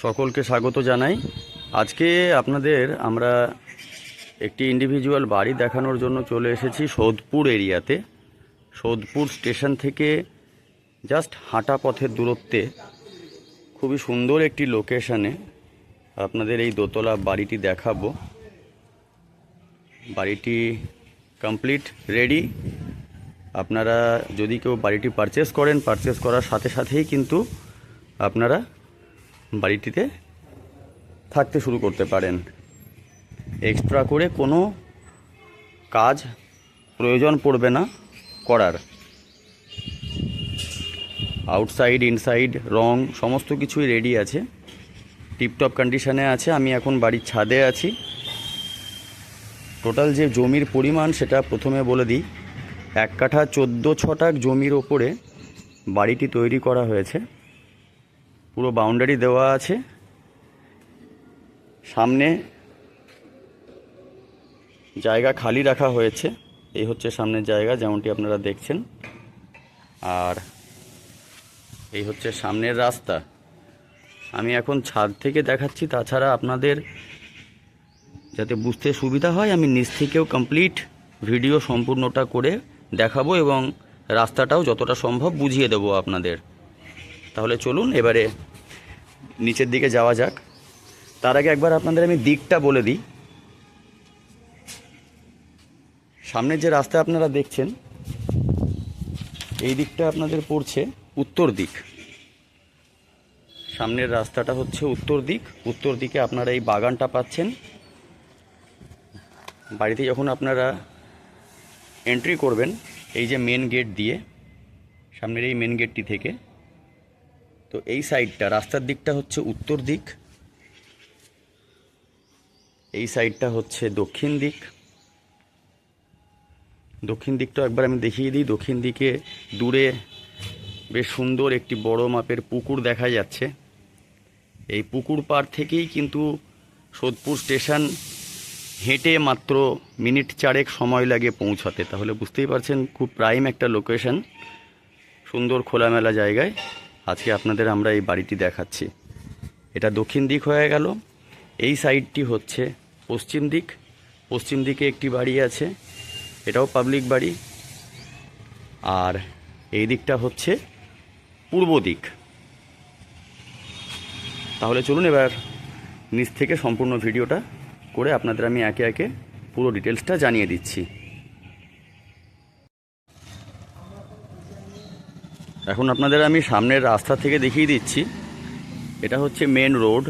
সকলকে স্বাগত জানাই। আজকে আপনাদের আমরা একটি ইন্ডিভিজুয়াল বাড়ি দেখানোর জন্য চলে এসেছি সোদপুর এরিয়াতে। সোদপুর স্টেশন থেকে জাস্ট হাঁটা পথের দূরত্বে খুবই সুন্দর একটি লোকেশনে আপনাদের এই দোতলা বাড়িটি দেখাবো। বাড়িটি কমপ্লিট রেডি। আপনারা যদি কেউ বাড়িটি পারচেস করেন, পারচেস করার সাথে সাথেই কিন্তু আপনারা বাড়িটিতে থাকতে শুরু করতে পারেন। এক্সট্রা করে কোনো কাজ প্রয়োজন পড়বে না করার। আউটসাইড ইনসাইড রং সমস্ত কিছুই রেডি আছে, টিপটপ কন্ডিশনে আছে। আমি এখন বাড়ির ছাদে আছি। টোটাল যে জমির পরিমাণ সেটা প্রথমে বলে দিই। 1 কাঠা 14 ছটাক জমির ওপরে বাড়িটি তৈরি করা হয়েছে। পুরো বাউন্ডারি দেওয়া আছে। সামনে জায়গা খালি রাখা হয়েছে। এই হচ্ছে সামনের জায়গা, যেমনটি আপনারা দেখছেন। আর এই হচ্ছে সামনের রাস্তা। আমি এখন ছাদ থেকে দেখাচ্ছি, তাছাড়া আপনাদের যাতে বুঝতে সুবিধা হয় আমি নিচ থেকেও কমপ্লিট ভিডিও সম্পূর্ণটা করে দেখাবো এবং রাস্তাটাও যতটা সম্ভব বুঝিয়ে দেবো আপনাদের। তাহলে চলুন এবারে নিচের দিকে যাওয়া যাক। তার আগে একবার আপনাদের আমি দিকটা বলে দিই। সামনের যে রাস্তা আপনারা দেখছেন, এই দিকটা আপনাদের পড়ছে উত্তর দিক। সামনের রাস্তাটা হচ্ছে উত্তর দিক। উত্তর দিকে আপনারা এই বাগানটা পাচ্ছেন। বাড়িতে যখন আপনারা এন্ট্রি করবেন এই যে মেন গেট দিয়ে, সামনের এই মেন গেটটি থেকে, তো এই সাইডটা রাস্তার দিকটা হচ্ছে উত্তর দিক, এই সাইডটা হচ্ছে দক্ষিণ দিক। দক্ষিণ দিকটা একবার আমি দেখিয়ে দিই। দক্ষিণ দিকে দূরে বেশ সুন্দর একটি বড় মাপের পুকুর দেখা যাচ্ছে। এই পুকুর পাড় থেকেই কিন্তু সোদপুর স্টেশন হেঁটে মাত্র মিনিট 4 সময় লাগে পৌঁছাতে। তাহলে বুঝতেই পারছেন খুব প্রাইম একটা লোকেশন, সুন্দর খোলামেলা জায়গায় আজকে আপনাদের আমরা এই বাড়িটি দেখাচ্ছি। এটা দক্ষিণ দিক হয়ে গেল। এই সাইডটি হচ্ছে পশ্চিম দিক। পশ্চিম দিকে একটি বাড়ি আছে, এটাও পাবলিক বাড়ি। আর এই দিকটা হচ্ছে পূর্ব দিক। তাহলে চলুন এবার নিচ থেকে সম্পূর্ণ ভিডিওটা করে আপনাদের আমি একে একে পুরো ডিটেলসটা জানিয়ে দিচ্ছি। এখন আপনাদের আমি সামনের রাস্তা থেকে দেখিয়ে দিচ্ছি। এটা হচ্ছে মেন রোড।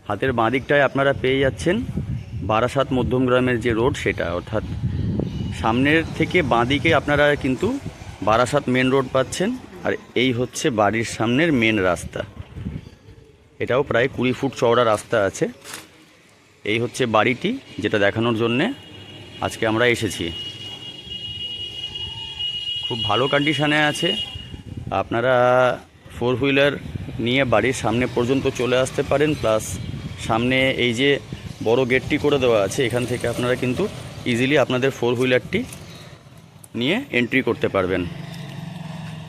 হাতের বাঁ দিকটায় আপনারা পেয়ে যাচ্ছেন বারাসাত মধ্যমগ্রামের যে রোড সেটা, অর্থাৎ সামনের থেকে বাঁ দিকে আপনারা কিন্তু বারাসাত মেন রোড পাচ্ছেন। আর এই হচ্ছে বাড়ির সামনের মেন রাস্তা। এটাও প্রায় 20 ফুট চওড়া রাস্তা আছে। এই হচ্ছে বাড়িটি যেটা দেখানোর জন্যে আজকে আমরা এসেছি। খুব ভালো কন্ডিশনে আছে। আপনারা 4 হুইলার নিয়ে বাড়ির সামনে পর্যন্ত চলে আসতে পারেন। প্লাস সামনে এই যে বড় গেটটি করে দেওয়া আছে, এখান থেকে আপনারা কিন্তু ইজিলি আপনাদের 4 হুইলারটি নিয়ে এন্ট্রি করতে পারবেন।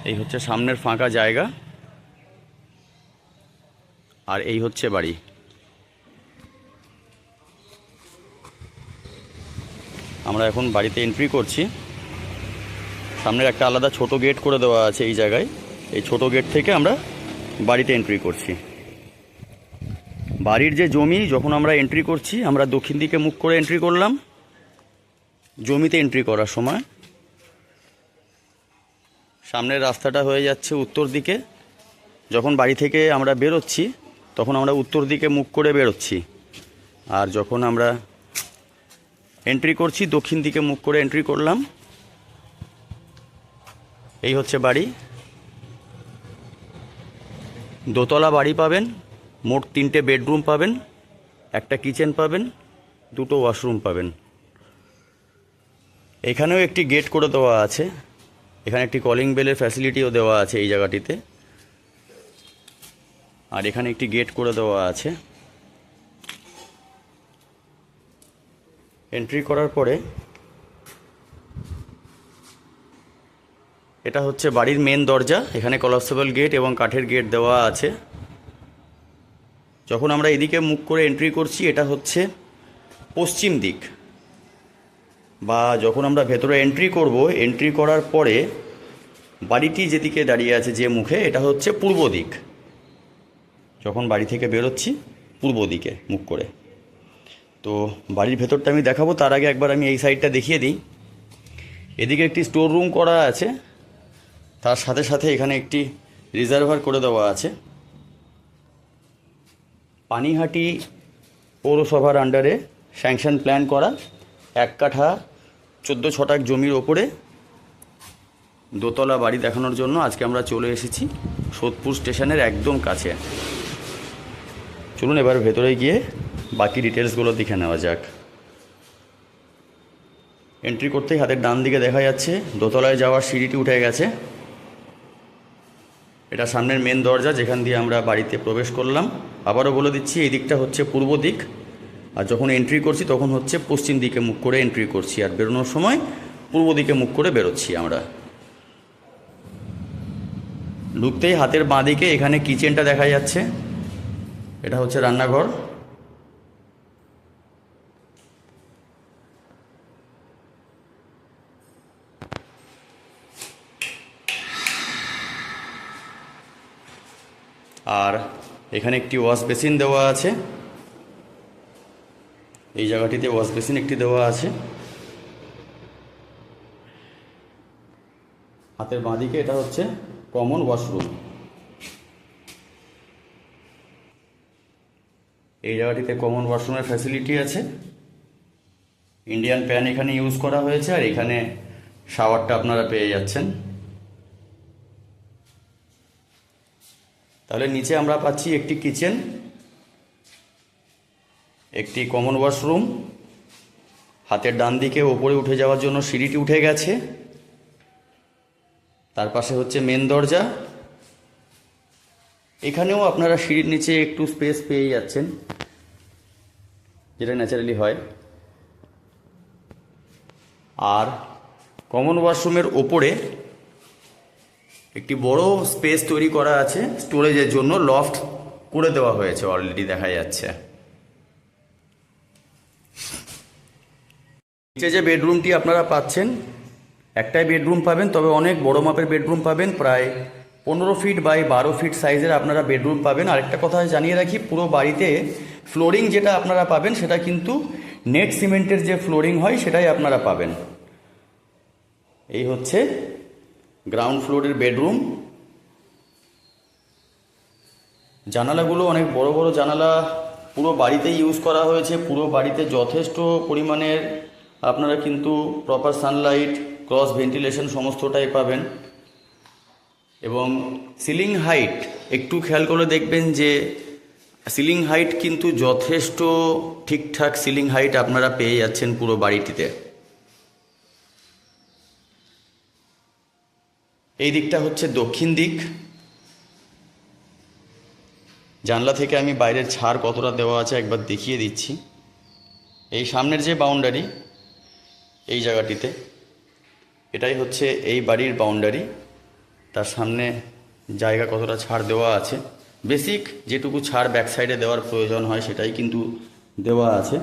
এই হচ্ছে সামনের ফাঁকা জায়গা, আর এই হচ্ছে বাড়ি। আমরা এখন বাড়িতে এন্ট্রি করছি। সামনের একটা আলাদা ছোট গেট করে দেওয়া আছে এই জায়গায়। এই ছোট গেট থেকে আমরা বাড়িতে এন্ট্রি করছি। বাড়ির যে জমি, যখন আমরা এন্ট্রি করছি আমরা দক্ষিণ দিকে মুখ করে এন্ট্রি করলাম। জমিতে এন্ট্রি করার সময় সামনের রাস্তাটা হয়ে যাচ্ছে উত্তর দিকে। যখন বাড়ি থেকে আমরা বেরোচ্ছি তখন আমরা উত্তর দিকে মুখ করে বেরোচ্ছি। আর যখন আমরা এন্ট্রি করছি দক্ষিণ দিকে মুখ করে এন্ট্রি করলাম। এই হচ্ছে বাড়ি। দোতলা বাড়ি পাবেন। মোট 3টে বেডরুম পাবেন, একটা কিচেন পাবেন, 2টো ওয়াশরুম পাবেন। এখানেও একটি গেট করে দেওয়া আছে। এখানে একটি কলিং বেলের ফ্যাসিলিটিও দেওয়া আছে এই জায়গাটিতে। আর এখানে একটি গেট করে দেওয়া আছে। এন্ট্রি করার পরে এটা হচ্ছে বাড়ির মেন দরজা। এখানে কলাপসেবল গেট এবং কাঠের গেট দেওয়া আছে। যখন আমরা এদিকে মুখ করে এন্ট্রি করছি, এটা হচ্ছে পশ্চিম দিক, বা যখন আমরা ভেতরে এন্ট্রি করব, এন্ট্রি করার পরে বাড়িটি যেদিকে দাঁড়িয়ে আছে যে মুখে, এটা হচ্ছে পূর্ব দিক। যখন বাড়ি থেকে বেরোচ্ছি পূর্ব দিকে মুখ করে। তো বাড়ির ভেতরটা আমি দেখাবো, তার আগে একবার আমি এই সাইডটা দেখিয়ে দিই। এদিকে একটি স্টোর রুম করা আছে, তার সাথে সাথে এখানে একটি রিজার্ভার করে দেওয়া আছে। পানিহাটি পৌরসভার আন্ডারে স্যাংশন প্ল্যান করা 1 কাঠা 14 ছটাক জমির ওপরে দোতলা বাড়ি দেখানোর জন্য আজকে আমরা চলে এসেছি সোদপুর স্টেশনের একদম কাছে। চলুন এবার ভেতরে গিয়ে বাকি ডিটেলসগুলো দেখে নেওয়া যাক। এন্ট্রি করতেই হাতের ডান দিকে দেখা যাচ্ছে দোতলায় যাওয়ার সিঁড়িটি উঠে গেছে। এটা সামনের মেন দরজা, যেখান দিয়ে আমরা বাড়িতে প্রবেশ করলাম। আবারও বলে দিচ্ছি, এই দিকটা হচ্ছে পূর্ব দিক, আর যখন এন্ট্রি করছি তখন হচ্ছে পশ্চিম দিকে মুখ করে এন্ট্রি করছি, আর বেরোনোর সময় পূর্ব দিকে মুখ করে বেরোচ্ছি আমরা। ঢুকতেই হাতের বাঁ দিকে এখানে কিচেনটা দেখা যাচ্ছে, এটা হচ্ছে রান্নাঘর। আর এখানে একটি ওয়াশ বেসিন দেওয়া আছে, এই জায়গাটিতে ওয়াশ বেসিন একটি দেওয়া আছে। হাতের বাঁদিকে এটা হচ্ছে কমন ওয়াশরুম। এই জায়গাটিতে কমন ওয়াশরুমের ফ্যাসিলিটি আছে। ইন্ডিয়ান প্যান এখানে ইউজ করা হয়েছে, আর এখানে শাওয়ারটা আপনারা পেয়ে যাচ্ছেন। তাহলে নিচে আমরা পাচ্ছি একটি কিচেন, একটি কমন ওয়াশরুম, হাতের ডান দিকে ওপরে উঠে যাওয়ার জন্য সিঁড়িটি উঠে গেছে, তার পাশে হচ্ছে মেন দরজা। এখানেও আপনারা সিঁড়ির নিচে একটু স্পেস পেয়ে যাচ্ছেন, যেটা ন্যাচারালি হয়। আর কমন ওয়াশরুমের ওপরে একটি বড় স্পেস তৈরি করা আছে স্টোরেজের জন্য, লফট করে দেওয়া হয়েছে অলরেডি দেখা যাচ্ছে। নিচে যে বেডরুমটি আপনারা পাচ্ছেন, একটাই বেডরুম পাবেন, তবে অনেক বড় মাপের বেডরুম পাবেন, প্রায় 15 ফিট বাই 12 ফিট সাইজের আপনারা বেডরুম পাবেন। আরেকটা কথা জানিয়ে রাখি, পুরো বাড়িতে ফ্লোরিং যেটা আপনারা পাবেন সেটা কিন্তু নেট সিমেন্টের যে ফ্লোরিং হয় সেটাই আপনারা পাবেন। এই হচ্ছে গ্রাউন্ড ফ্লোরের বেডরুম। জানালাগুলো অনেক বড় বড় জানালা পুরো বাড়িতেই ইউজ করা হয়েছে। পুরো বাড়িতে যথেষ্ট পরিমাণের আপনারা কিন্তু প্রপার সানলাইট, ক্রস ভেন্টিলেশন সমস্তটাই পাবেন। এবং সিলিং হাইট একটু খেয়াল করে দেখবেন যে সিলিং হাইট কিন্তু যথেষ্ট ঠিকঠাক সিলিং হাইট আপনারা পেয়ে যাচ্ছেন পুরো বাড়িটিতে। এই দিকটা হচ্ছে দক্ষিণ দিক। জানলা থেকে আমি বাইরের ছাড় কতটা দেওয়া আছে একবার দেখিয়ে দিচ্ছি। এই সামনের যে বাউন্ডারি, এই জায়গাটিতে, এটাই হচ্ছে এই বাড়ির বাউন্ডারি। তার সামনে জায়গা কতটা ছাড় দেওয়া আছে, বেসিক যেটুকু ছাড় ব্যাক সাইডে দেওয়ার প্রয়োজন হয় সেটাই কিন্তু দেওয়া আছে।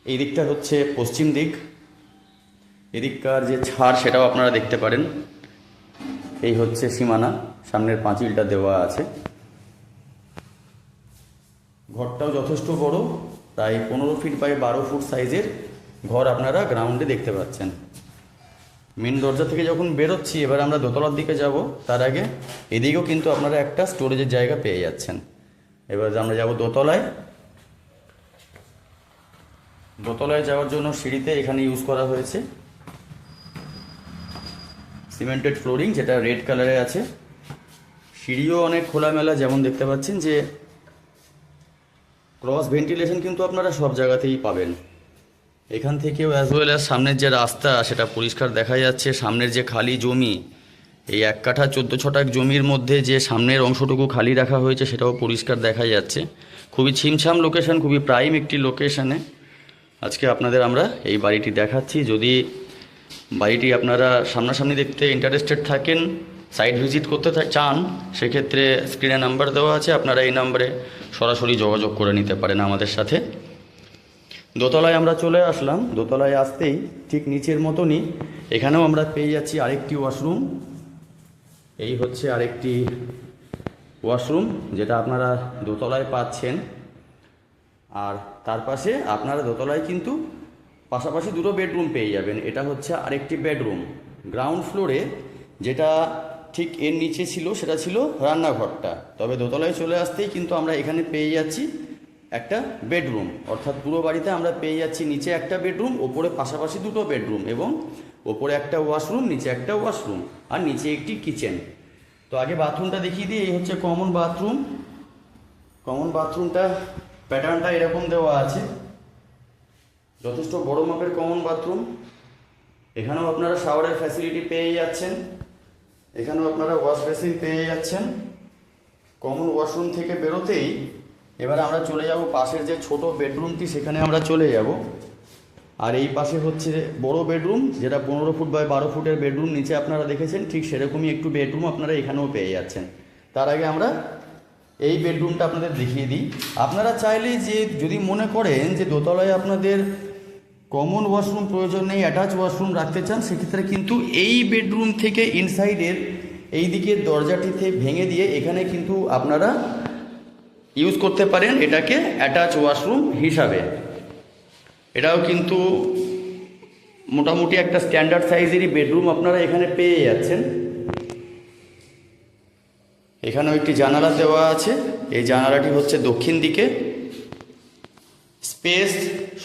এই দিকটা হচ্ছে পশ্চিম দিক, এদিককার যে ছাড় সেটাও আপনারা দেখতে পারেন। এই হচ্ছে সীমানা, সামনের পাঁচিলটা দেওয়া আছে। ঘরটাও যথেষ্ট বড়, প্রায় 15 ফিট বাই 12 ফুট সাইজের ঘর আপনারা গ্রাউন্ডে দেখতে পাচ্ছেন। মেন দরজা থেকে যখন বেরোচ্ছি, এবার আমরা দোতলার দিকে যাব, তার আগে এদিকেও কিন্তু আপনারা একটা স্টোরেজের জায়গা পেয়ে যাচ্ছেন। এবার আমরা যাব দোতলায়। দোতলায় যাওয়ার জন্য সিঁড়িতে এখানে ইউজ করা হয়েছে সিমেন্টেড ফ্লোরিং, যেটা রেড কালারে আছে। সিঁড়িও অনেক খোলামেলা, যেমন দেখতে পাচ্ছেন যে ক্রস ভেন্টিলেশন কিন্তু আপনারা সব জায়গাতেই পাবেন। এখান থেকেও অ্যাজ ওয়েল অ্যাজ সামনের যে রাস্তা সেটা পরিষ্কার দেখা যাচ্ছে। সামনের যে খালি জমি, এই 1 কাঠা 14 ছটাক জমির মধ্যে যে সামনের অংশটুকু খালি রাখা হয়েছে সেটাও পরিষ্কার দেখা যাচ্ছে। খুবই ছিমছাম লোকেশন, খুবই প্রাইম একটি লোকেশানে আজকে আপনাদের আমরা এই বাড়িটি দেখাচ্ছি। যদি বাড়িটি আপনারা সামনাসামনি দেখতে ইন্টারেস্টেড থাকেন, সাইট ভিজিট করতে চান সেক্ষেত্রে স্ক্রিনে নাম্বার দেওয়া আছে, আপনারা এই নাম্বারে সরাসরি যোগাযোগ করে নিতে পারেন আমাদের সাথে। দোতলায় আমরা চলে আসলাম। দোতলায় আসতেই ঠিক নিচের মতনই এখানেও আমরা পেয়ে যাচ্ছি আরেকটি ওয়াশরুম। এই হচ্ছে আরেকটি ওয়াশরুম যেটা আপনারা দোতলায় পাচ্ছেন। আর তার পাশে আপনারা দোতলায় কিন্তু পাশাপাশি দুটো বেডরুম পেয়ে যাবেন। এটা হচ্ছে আরেকটি বেডরুম গ্রাউন্ড ফ্লোরে, যেটা ঠিক এর নিচে ছিল সেটা ছিল রান্নাঘরটা। তবে দোতলায় চলে আসতেই কিন্তু আমরা এখানে পেয়ে যাচ্ছি একটা বেডরুম, অর্থাৎ পুরো বাড়িতে আমরা পেয়ে যাচ্ছি নিচে একটা বেডরুম, ওপরে পাশাপাশি দুটো বেডরুম এবং ওপরে একটা ওয়াশরুম, নিচে একটা ওয়াশরুম আর নিচে একটি কিচেন। তো আগে বাথরুমটা দেখিয়ে দিই। এই হচ্ছে কমন বাথরুম। কমন বাথরুমটা প্যাটার্নটা এরকম দেওয়া আছে, যথেষ্ট বড় মাপের কমন বাথরুম। এখানেও আপনারা শাওয়ারের ফ্যাসিলিটি পেয়ে যাচ্ছেন, এখানেও আপনারা ওয়াশ বেসিন পেয়ে যাচ্ছেন। কমন ওয়াশরুম থেকে বেরোতেই এবার আমরা চলে যাব পাশের যে ছোট বেডরুমটি, সেখানে আমরা চলে যাব। আর এই পাশে হচ্ছে বড় বেডরুম, যেটা 15 ফুট বাই 12 ফুটের বেডরুম নিচে আপনারা দেখেছেন, ঠিক সেরকমই একটু বেডরুম আপনারা এখানেও পেয়ে যাচ্ছেন। তার আগে আমরা এই বেডরুমটা আপনাদের দেখিয়ে দিই। আপনারা চাইলে যে যদি মনে করেন যে দোতলায় আপনাদের কমন ওয়াশরুম প্রয়োজন নেই, অ্যাটাচ ওয়াশরুম রাখতে চান, সেক্ষেত্রে কিন্তু এই বেডরুম থেকে ইনসাইডের এই দিকের দরজাটিতে ভেঙে দিয়ে এখানে কিন্তু আপনারা ইউজ করতে পারেন এটাকে অ্যাটাচ ওয়াশরুম হিসাবে। এটাও কিন্তু মোটামুটি একটা স্ট্যান্ডার্ড সাইজেরই বেডরুম আপনারা এখানে পেয়ে যাচ্ছেন। এখানেও একটি জানালা দেওয়া আছে। এই জানালাটি হচ্ছে দক্ষিণ দিকে। স্পেস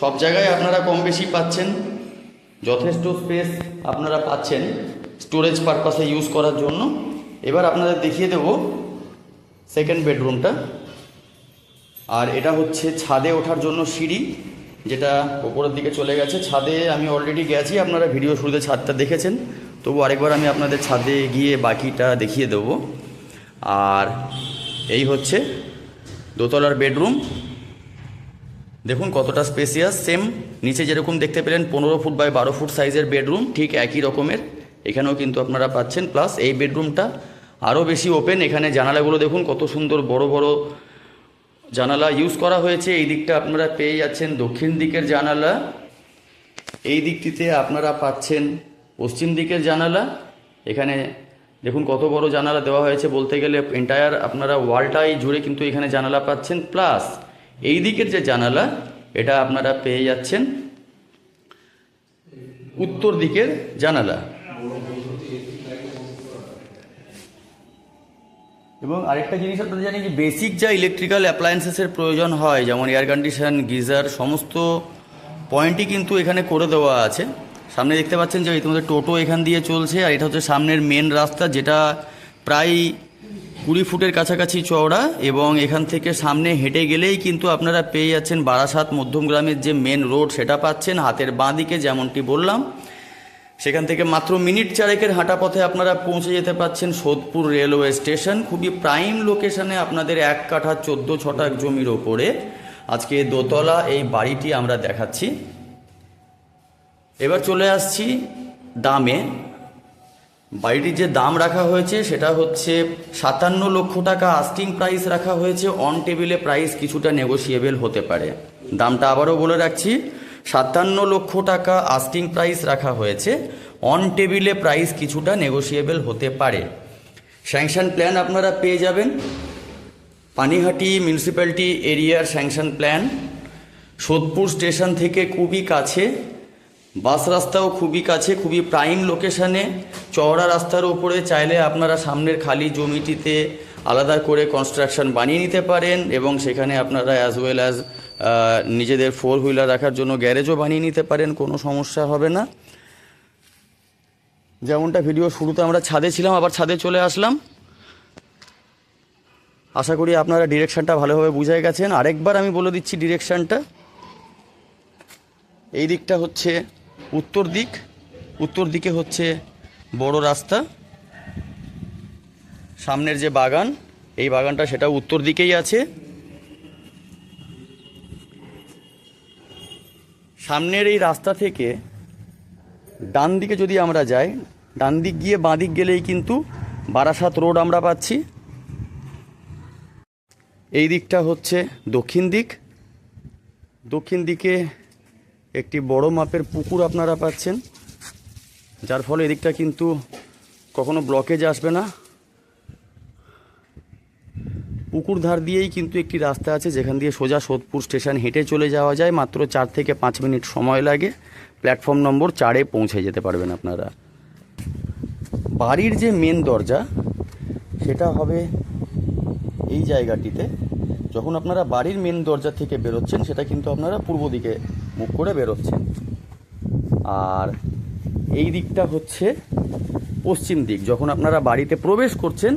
সব জায়গায় আপনারা কম বেশি পাচ্ছেন, যথেষ্ট স্পেস আপনারা পাচ্ছেন স্টোরেজ পারপাসে ইউজ করার জন্য। এবার আপনাদের দেখিয়ে দেব সেকেন্ড বেডরুমটা। আর এটা হচ্ছে ছাদে ওঠার জন্য সিঁড়ি, যেটা ওপরের দিকে চলে গেছে। ছাদে আমি অলরেডি গেছি, আপনারা ভিডিও শুরুতে ছাদটা দেখেছেন, তবু আরেকবার আমি আপনাদের ছাদে গিয়ে বাকিটা দেখিয়ে দেব। আর এই হচ্ছে দোতলার বেডরুম, দেখুন কতটা স্পেসিয়াস। সেম নিচে যেরকম দেখতে পেলেন 15 ফুট বাই 12 ফুট সাইজের বেডরুম, ঠিক একই রকমের এখানেও কিন্তু আপনারা পাচ্ছেন। প্লাস এই বেডরুমটা আরও বেশি ওপেন। এখানে জানালাগুলো দেখুন কত সুন্দর বড় বড় জানালা ইউজ করা হয়েছে। এই দিকটা আপনারা পেয়ে যাচ্ছেন দক্ষিণ দিকের জানালা, এই দিকটিতে আপনারা পাচ্ছেন পশ্চিম দিকের জানালা। এখানে দেখুন কত বড় জানালা দেওয়া হয়েছে, বলতে গেলে এন্টায়ার আপনারা ওয়ালটাই জুড়ে কিন্তু এখানে জানালা পাচ্ছেন। প্লাস এই দিকের যে জানালা, এটা আপনারা পেয়ে যাচ্ছেন উত্তর দিকের জানালা। এবং আরেকটা জিনিস আপনারা জানেন যে বেসিক যা ইলেকট্রিক্যাল অ্যাপ্লায়েন্সেসের প্রয়োজন হয়, যেমন এয়ার কন্ডিশন, গিজার, সমস্ত পয়েন্টই কিন্তু এখানে করে দেওয়া আছে। সামনে দেখতে পাচ্ছেন যে ইতিমধ্যে টোটো এখান দিয়ে চলছে। আর এটা হচ্ছে সামনের মেন রাস্তা, যেটা প্রায় 20 ফুটের কাছাকাছি চওড়া। এবং এখান থেকে সামনে হেঁটে গেলেই কিন্তু আপনারা পেয়ে যাচ্ছেন বারাসাত মধ্যমগ্রামের যে মেন রোড, সেটা পাচ্ছেন হাতের বাঁ দিকে, যেমনটি বললাম। সেখান থেকে মাত্র মিনিট চারেকের হাঁটা পথে আপনারা পৌঁছে যেতে পাচ্ছেন সোদপুর রেলওয়ে স্টেশন। খুবই প্রাইম লোকেশনে আপনাদের 1 কাঠা 14 ছটাক জমির ওপরে আজকে দোতলা এই বাড়িটি আমরা দেখাচ্ছি। এবার চলে আসছি দামে। বাড়িটির যে দাম রাখা হয়েছে সেটা হচ্ছে 57 লক্ষ টাকা আস্কিং প্রাইস রাখা হয়েছে। অন টেবিলে প্রাইস কিছুটা নেগোশিয়েবল হতে পারে। দামটা আবারও বলে রাখছি, 57 লক্ষ টাকা আস্কিং প্রাইস রাখা হয়েছে। অন টেবিলে প্রাইস কিছুটা নেগোশিয়েবল হতে পারে। স্যাংশন প্ল্যান আপনারা পেয়ে যাবেন, পানিহাটি মিউনিসিপ্যালিটি এরিয়ার স্যাংশন প্ল্যান। সোদপুর স্টেশন থেকে খুবই কাছে, বাস রাস্তাও খুবই কাছে, খুবই প্রাইম লোকেশানে। চওড়া রাস্তার উপরে চাইলে আপনারা সামনের খালি জমিটিতে আলাদা করে কনস্ট্রাকশন বানিয়ে নিতে পারেন এবং সেখানে আপনারা অ্যাজ ওয়েল অ্যাজ নিজেদের 4 হুইলার রাখার জন্য গ্যারেজও বানিয়ে নিতে পারেন, কোনো সমস্যা হবে না। যেমনটা ভিডিও শুরুতে আমরা ছাদে ছিলাম, আবার ছাদে চলে আসলাম। আশা করি আপনারা ডিরেকশানটা ভালোভাবে বুঝে গেছেন। আরেকবার আমি বলে দিচ্ছি ডিরেকশানটা। এই দিকটা হচ্ছে উত্তর দিক, উত্তর দিকে হচ্ছে বড় রাস্তা। সামনের যে বাগান, এই বাগানটা সেটা উত্তর দিকেই আছে। সামনের এই রাস্তা থেকে ডান দিকে যদি আমরা যাই, ডান দিক গিয়ে বাঁ দিক গেলেই কিন্তু বারাসাত রোড আমরা পাচ্ছি। এই দিকটা হচ্ছে দক্ষিণ দিক। দক্ষিণ দিকে একটি বড় মাপের পুকুর আপনারা পাচ্ছেন, যার ফলে এদিকটা কিন্তু কখনো ব্লকেজ আসবে না। পুকুর ধার দিয়েই কিন্তু একটি রাস্তা আছে, যেখান দিয়ে সোজা সোদপুর স্টেশন হেঁটে চলে যাওয়া যায়। মাত্র 4 থেকে 5 মিনিট সময় লাগে। প্ল্যাটফর্ম নম্বর 4-এ পৌঁছে যেতে পারবেন আপনারা। বাড়ির যে মেন দরজা সেটা হবে এই জায়গাটিতে। যখন আপনারা বাড়ির মেন দরজা থেকে বেরোচ্ছেন, সেটা কিন্তু আপনারা পূর্ব দিকে মুখ করে বেরোচ্ছেন। আর এই দিকটা হচ্ছে পশ্চিম দিক। যখন আপনারা বাড়িতে প্রবেশ করছেন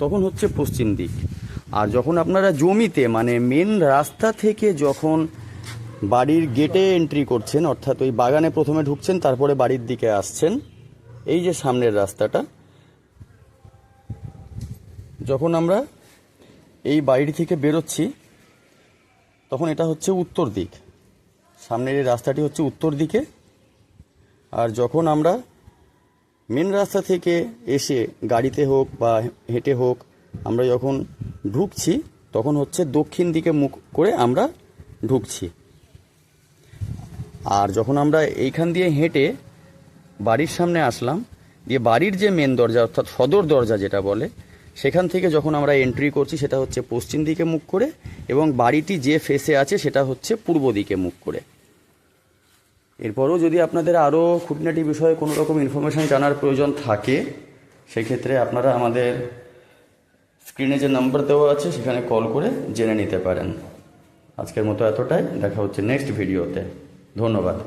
তখন হচ্ছে পশ্চিম দিক। আর যখন আপনারা জমিতে মানে মেন রাস্তা থেকে যখন বাড়ির গেটে এন্ট্রি করছেন, অর্থাৎ ওই বাগানে প্রথমে ঢুকছেন, তারপরে বাড়ির দিকে আসছেন, এই যে সামনের রাস্তাটা, যখন আমরা এই বাড়ি থেকে বেরোচ্ছি তখন এটা হচ্ছে উত্তর দিক। সামনের এই রাস্তাটি হচ্ছে উত্তর দিকে। আর যখন আমরা মেন রাস্তা থেকে এসে গাড়িতে হোক বা হেঁটে হোক আমরা যখন ঢুকছি, তখন হচ্ছে দক্ষিণ দিকে মুখ করে আমরা ঢুকছি। আর যখন আমরা এইখান দিয়ে হেঁটে বাড়ির সামনে আসলাম, দিয়ে বাড়ির যে মেন দরজা অর্থাৎ সদর দরজা যেটা বলে, সেখান থেকে যখন আমরা এন্ট্রি করছি সেটা হচ্ছে পশ্চিম দিকে মুখ করে, এবং বাড়িটি যে ফেসে আছে সেটা হচ্ছে পূর্ব দিকে মুখ করে। এরপরও যদি আপনাদের আরও খুঁটিনাটি বিষয়ে কোনো রকম ইনফরমেশান জানার প্রয়োজন থাকে, সেক্ষেত্রে আপনারা আমাদের স্ক্রিনে যে নাম্বার দেওয়া আছে সেখানে কল করে জেনে নিতে পারেন। আজকের মতো এতটাই। দেখা হচ্ছে নেক্সট ভিডিওতে। ধন্যবাদ।